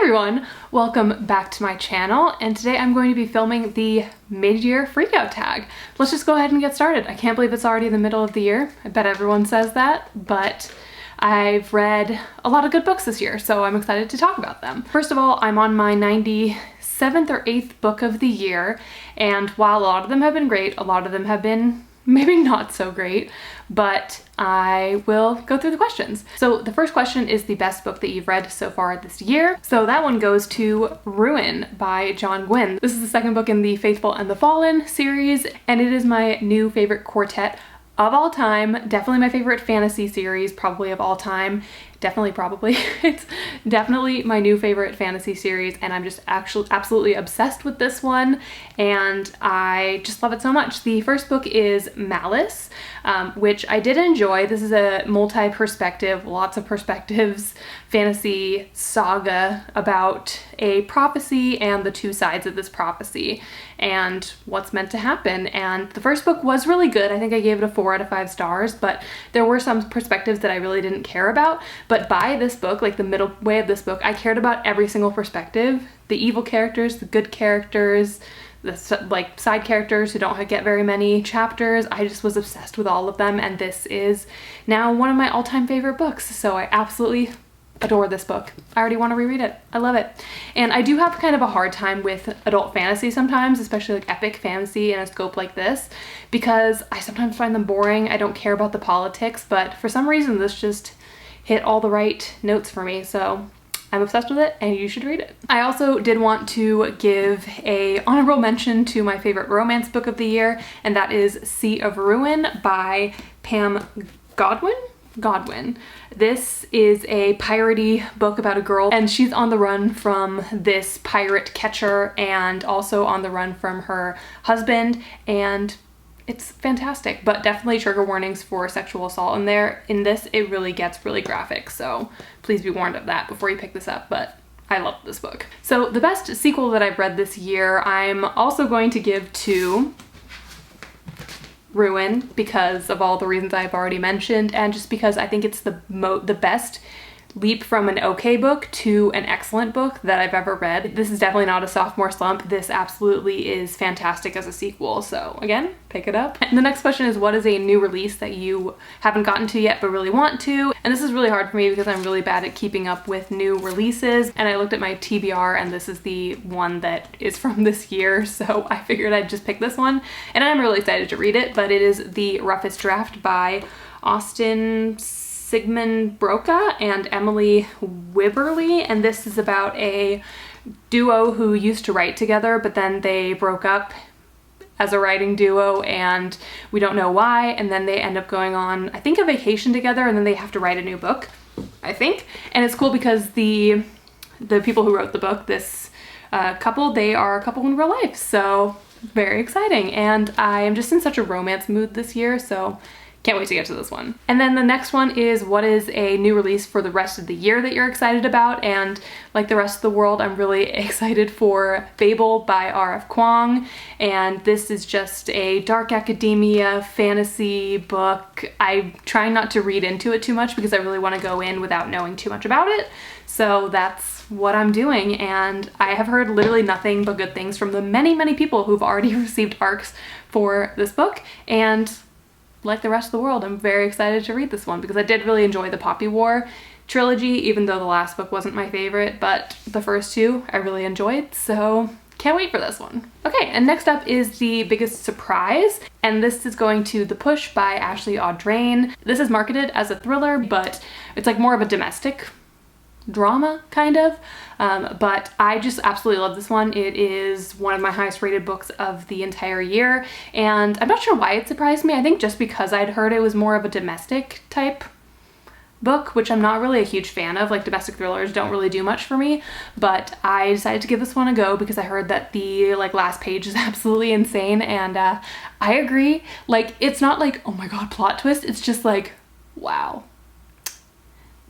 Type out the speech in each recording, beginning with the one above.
everyone, welcome back to my channel, and today I'm going to be filming the mid-year freakout tag. Let's just go ahead and get started. I can't believe it's already the middle of the year. I bet everyone says that, but I've read a lot of good books this year, so I'm excited to talk about them. First of all, I'm on my 97th or 8th book of the year, and while a lot of them have been great, a lot of them have been maybe not so great, but I will go through the questions. So the first question is the best book that you've read so far this year. So that one goes to Ruin by John Gwynne. This is the second book in the Faithful and the Fallen series, and it is my new favorite quartet of all time. Definitely my favorite fantasy series, probably of all time. Probably. It's definitely my new favorite fantasy series, and I'm just actually absolutely obsessed with this one, and I just love it so much. The first book is Malice, which I did enjoy. This is a multi-perspective, lots of perspectives, fantasy saga about a prophecy and the two sides of this prophecy and what's meant to happen. And the first book was really good. I think I gave it a 4 out of 5 stars, but there were some perspectives that I really didn't care about. But by this book, like the middle way of this book, I cared about every single perspective. The evil characters, the good characters, the like side characters who don't get very many chapters. I just was obsessed with all of them, and this is now one of my all-time favorite books. So I absolutely adore this book. I already want to reread it. I love it. And I do have kind of a hard time with adult fantasy sometimes, especially like epic fantasy in a scope like this, because I sometimes find them boring. I don't care about the politics, but for some reason this just hit all the right notes for me. So I'm obsessed with it, and you should read it. I also did want to give a honorable mention to my favorite romance book of the year, and that is Sea of Ruin by Pam Godwin. This is a piratey book about a girl, and she's on the run from this pirate catcher and also on the run from her husband, and it's fantastic, but definitely trigger warnings for sexual assault in there. In this, it really gets really graphic, so please be warned of that before you pick this up, but I love this book. So the best sequel that I've read this year, I'm also going to give to Ruin because of all the reasons I've already mentioned, and just because I think it's the best leap from an okay book to an excellent book that I've ever read. This is definitely not a sophomore slump. This absolutely is fantastic as a sequel. So again, pick it up. And the next question is, what is a new release that you haven't gotten to yet but really want to? And this is really hard for me because I'm really bad at keeping up with new releases. And I looked at my TBR, and this is the one that is from this year. So I figured I'd just pick this one. And I'm really excited to read it, but it is The Roughest Draft by Austin Sigmund Broca and Emily Wibberley, and this is about a duo who used to write together, but then they broke up as a writing duo, and we don't know why, and then they end up going on, I think, a vacation together, and then they have to write a new book, I think. And it's cool because the people who wrote the book, this couple, they are a couple in real life, so very exciting. And I am just in such a romance mood this year, so can't wait to get to this one. And then the next one is, what is a new release for the rest of the year that you're excited about? And like the rest of the world, I'm really excited for Fable by R.F. Kuang. And this is just a dark academia fantasy book. I'm trying not to read into it too much because I really want to go in without knowing too much about it. So that's what I'm doing, and I have heard literally nothing but good things from the many people who've already received ARCs for this book. And like the rest of the world, I'm very excited to read this one because I did really enjoy the Poppy War trilogy, even though the last book wasn't my favorite, but the first two I really enjoyed, so can't wait for this one. Okay, and next up is The Biggest Surprise, and this is going to The Push by Ashley Audrain. This is marketed as a thriller, but it's like more of a domestic drama kind of, but I just absolutely love this one. It is one of my highest rated books of the entire year, and I'm not sure why it surprised me. I think just because I'd heard it was more of a domestic type book, which I'm not really a huge fan of. Like, domestic thrillers don't really do much for me, but I decided to give this one a go because I heard that the last page is absolutely insane, and I agree. Like, it's not like, oh my god, plot twist, it's just like, wow,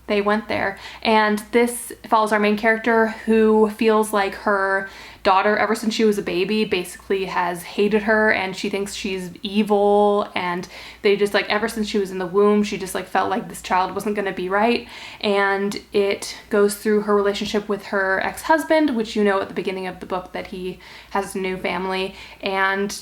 they went there. And this follows our main character who feels like her daughter, ever since she was a baby, basically has hated her and she thinks she's evil, and they just like, ever since she was in the womb, she just like felt like this child wasn't going to be right. And it goes through her relationship with her ex-husband, which you know at the beginning of the book that he has a new family, and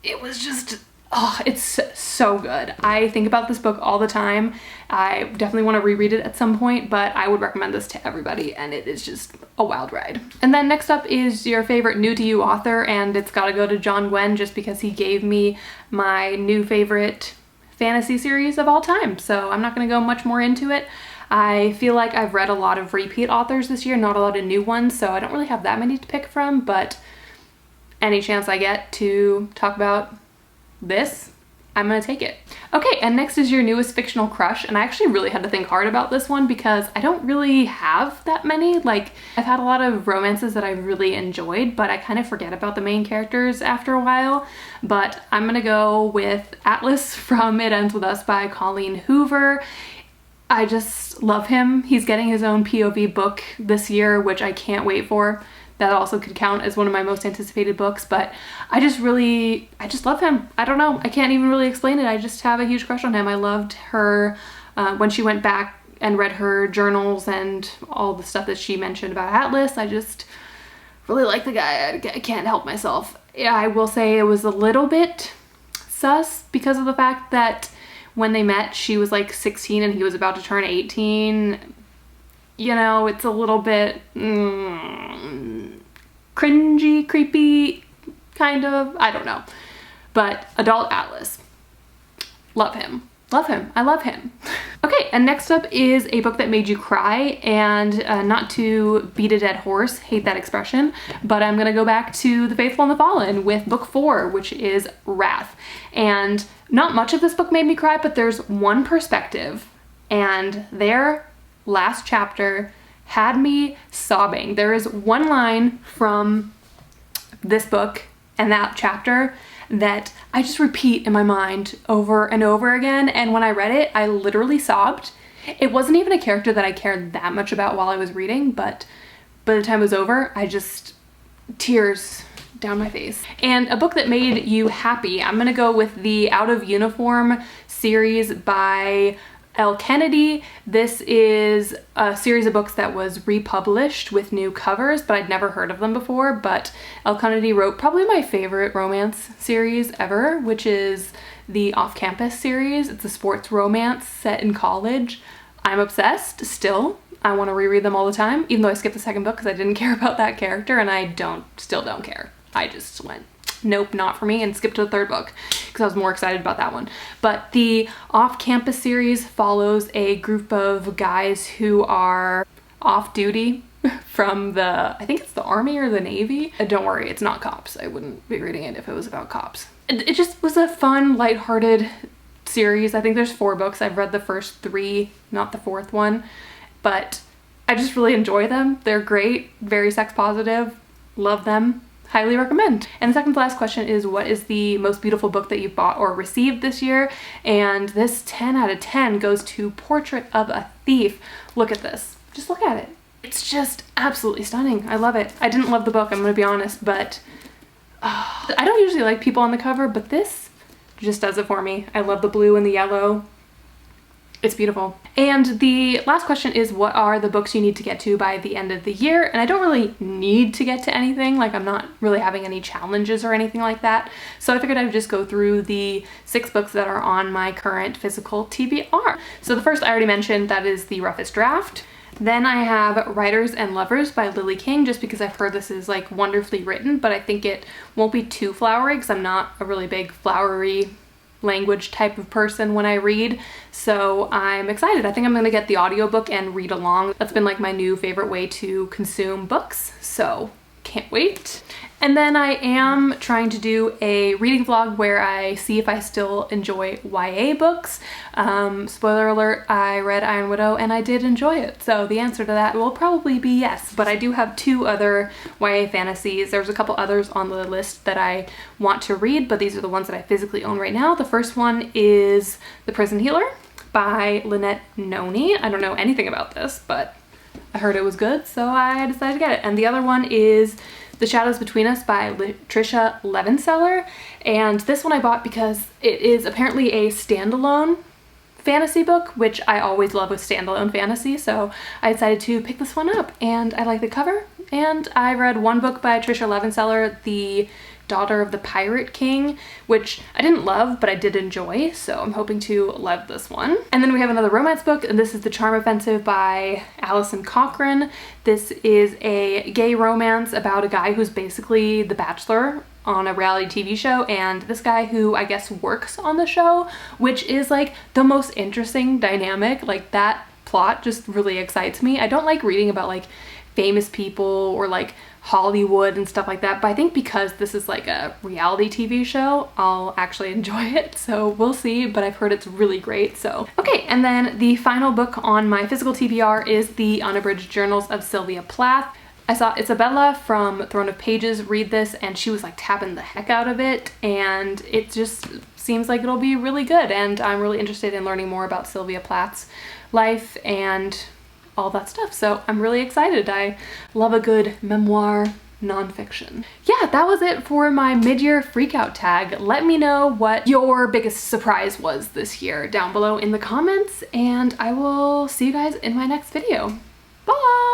it was just, oh, it's so good. I think about this book all the time. I definitely want to reread it at some point, but I would recommend this to everybody, and it is just a wild ride. And then next up is your favorite new to you author, and it's got to go to John Gwynne just because he gave me my new favorite fantasy series of all time. So I'm not going to go much more into it. I feel like I've read a lot of repeat authors this year, not a lot of new ones, so I don't really have that many to pick from, but any chance I get to talk about this, I'm gonna take it. Okay, and next is your newest fictional crush, and I actually really had to think hard about this one because I don't really have that many. Like, I've had a lot of romances that I really enjoyed, but I kind of forget about the main characters after a while. But I'm gonna go with Atlas from It Ends With Us by Colleen Hoover. I just love him. He's getting his own POV book this year, which I can't wait for. That also could count as one of my most anticipated books, but I just love him. I don't know. I can't even really explain it. I just have a huge crush on him. I loved her when she went back and read her journals and all the stuff that she mentioned about Atlas. I just really like the guy. I can't help myself. Yeah, I will say it was a little bit sus because of the fact that when they met, she was like 16 and he was about to turn 18. You know, it's a little bit cringy, creepy, kind of. I don't know. But adult Atlas. Love him. Love him. I love him. Okay, and next up is a book that made you cry, and not to beat a dead horse, hate that expression, but I'm gonna go back to The Faithful and the Fallen with book 4, which is Wrath. And not much of this book made me cry, but there's one perspective, and their last chapter had me sobbing. There is one line from this book and that chapter that I just repeat in my mind over and over again, and when I read it, I literally sobbed. It wasn't even a character that I cared that much about while I was reading, but by the time it was over, I just, tears down my face. And a book that made you happy, I'm gonna go with the Out of Uniform series by Elle Kennedy. This is a series of books that was republished with new covers, but I'd never heard of them before. But Elle Kennedy wrote probably my favorite romance series ever, which is the Off Campus series. It's a sports romance set in college. I'm obsessed still. I want to reread them all the time, even though I skipped the second book because I didn't care about that character, and I still don't care. I just went, nope, not for me, and skipped to the third book because I was more excited about that one. But the Off-Campus series follows a group of guys who are off-duty from the, I think it's the Army or the Navy. Don't worry, it's not cops. I wouldn't be reading it if it was about cops. It just was a fun, lighthearted series. I think there's 4 books. I've read the first 3, not the 4th one, but I just really enjoy them. They're great, very sex positive, love them. Highly recommend. And the second to last question is, what is the most beautiful book that you've bought or received this year? And this 10 out of 10 goes to Portrait of a Thief. Look at this. Just look at it. It's just absolutely stunning. I love it. I didn't love the book, I'm gonna be honest, but I don't usually like people on the cover, but this just does it for me. I love the blue and the yellow. It's beautiful. And the last question is, what are the books you need to get to by the end of the year? And I don't really need to get to anything. Like, I'm not really having any challenges or anything like that. So I figured I'd just go through the 6 books that are on my current physical TBR. So the first I already mentioned, that is The Roughest Draft. Then I have Writers and Lovers by Lily King, just because I've heard this is like wonderfully written, but I think it won't be too flowery because I'm not a really big flowery language type of person when I read, so I'm excited. I think I'm gonna get the audiobook and read along. That's been like my new favorite way to consume books, so can't wait. And then I am trying to do a reading vlog where I see if I still enjoy YA books. Spoiler alert, I read Iron Widow and I did enjoy it, so the answer to that will probably be yes. But I do have 2 other YA fantasies. There's a couple others on the list that I want to read, but these are the ones that I physically own right now. The first one is The Prison Healer by Lynette Noni. I don't know anything about this, but I heard it was good, so I decided to get it. And the other one is The Shadows Between Us by Tricia Levenseller. And this one I bought because it is apparently a standalone fantasy book, which I always love with standalone fantasy, so I decided to pick this one up. And I like the cover, and I read one book by Tricia Levenseller, The Daughter of the Pirate King, which I didn't love, but I did enjoy, so I'm hoping to love this one. And then we have another romance book, and this is The Charm Offensive by Alison Cochrane. This is a gay romance about a guy who's basically the Bachelor on a reality TV show, and this guy who I guess works on the show, which is like the most interesting dynamic. Like, that plot just really excites me. I don't like reading about like famous people or like Hollywood and stuff like that, but I think because this is like a reality TV show, I'll actually enjoy it, so we'll see, but I've heard it's really great. So okay, and then the final book on my physical TBR is The Unabridged Journals of Sylvia Plath. I saw Isabella from Throne of Pages read this, and she was like tapping the heck out of it, and it just seems like it'll be really good, and I'm really interested in learning more about Sylvia Plath's life and all that stuff, so I'm really excited. I love a good memoir nonfiction. Yeah, that was it for my mid-year freakout tag. Let me know what your biggest surprise was this year down below in the comments, and I will see you guys in my next video. Bye!